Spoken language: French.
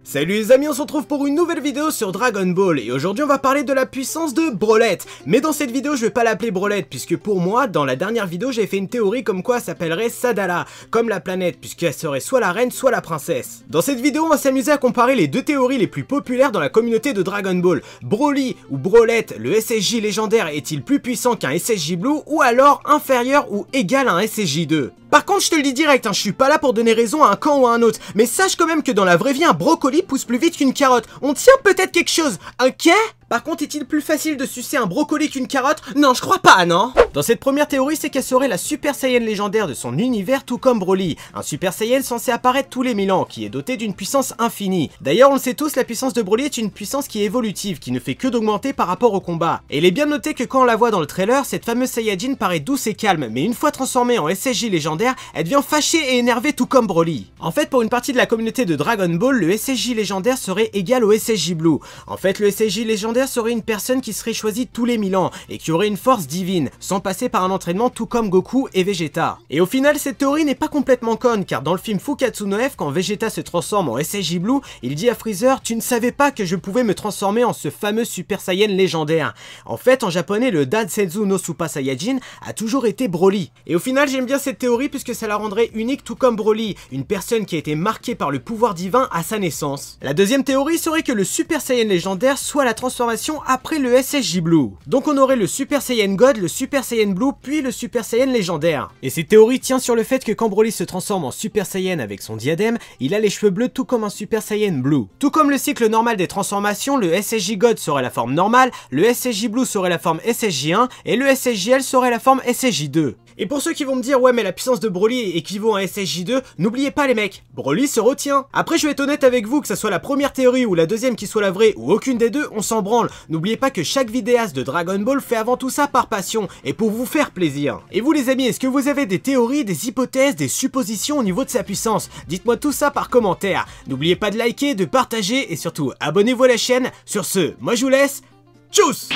Salut les amis, on se retrouve pour une nouvelle vidéo sur Dragon Ball et aujourd'hui on va parler de la puissance de Brolette. Mais dans cette vidéo je vais pas l'appeler Brolette puisque pour moi dans la dernière vidéo j'ai fait une théorie comme quoi elle s'appellerait Sadala, comme la planète puisqu'elle serait soit la reine soit la princesse. Dans cette vidéo on va s'amuser à comparer les deux théories les plus populaires dans la communauté de Dragon Ball. Broly ou Brolette, le SSJ légendaire est-il plus puissant qu'un SSJ Blue ou alors inférieur ou égal à un SSJ 2? Par contre je te le dis direct, je suis pas là pour donner raison à un camp ou à un autre, mais sache quand même que dans la vraie vie un brocoli pousse plus vite qu'une carotte. On tient peut-être quelque chose. Un quai? Par contre, est-il plus facile de sucer un brocoli qu'une carotte? Non, je crois pas, non? Dans cette première théorie, c'est qu'elle serait la Super Saiyan légendaire de son univers, tout comme Broly. Un Super Saiyan censé apparaître tous les 1000 ans, qui est doté d'une puissance infinie. D'ailleurs, on le sait tous, la puissance de Broly est une puissance qui est évolutive, qui ne fait que d'augmenter par rapport au combat. Et il est bien noté que quand on la voit dans le trailer, cette fameuse Saiyajin paraît douce et calme, mais une fois transformée en SSJ légendaire, elle devient fâchée et énervée tout comme Broly. En fait, pour une partie de la communauté de Dragon Ball, le SSJ légendaire serait égal au SSJ Blue. En fait, le SSJ légendaire serait une personne qui serait choisie tous les 1000 ans et qui aurait une force divine, sans passer par un entraînement tout comme Goku et Vegeta. Et au final, cette théorie n'est pas complètement conne, car dans le film Fukatsu no F, quand Vegeta se transforme en SSJ Blue, il dit à Freezer « Tu ne savais pas que je pouvais me transformer en ce fameux Super Saiyan légendaire ». En fait, en japonais, le Dansetsu no Super Saiyajin a toujours été Broly. Et au final, j'aime bien cette théorie puisque ça la rendrait unique tout comme Broly, une personne qui a été marquée par le pouvoir divin à sa naissance. La deuxième théorie serait que le Super Saiyan légendaire soit la transformation après le SSJ Blue. Donc on aurait le Super Saiyan God, le Super Saiyan Blue, puis le Super Saiyan légendaire. Et cette théorie tient sur le fait que quand Broly se transforme en Super Saiyan avec son diadème, il a les cheveux bleus tout comme un Super Saiyan Blue. Tout comme le cycle normal des transformations, le SSJ God serait la forme normale, le SSJ Blue serait la forme SSJ1 et le SSJL serait la forme SSJ2. Et pour ceux qui vont me dire ouais mais la puissance de Broly équivaut à un SSJ2, n'oubliez pas les mecs, Broly se retient. Après je vais être honnête avec vous, que ça soit la première théorie ou la deuxième qui soit la vraie ou aucune des deux, on s'en branle. N'oubliez pas que chaque vidéaste de Dragon Ball fait avant tout ça par passion et pour vous faire plaisir. Et vous les amis, est-ce que vous avez des théories, des hypothèses, des suppositions au niveau de sa puissance? Dites-moi tout ça par commentaire. N'oubliez pas de liker, de partager et surtout abonnez-vous à la chaîne. Sur ce, moi je vous laisse, tchuss!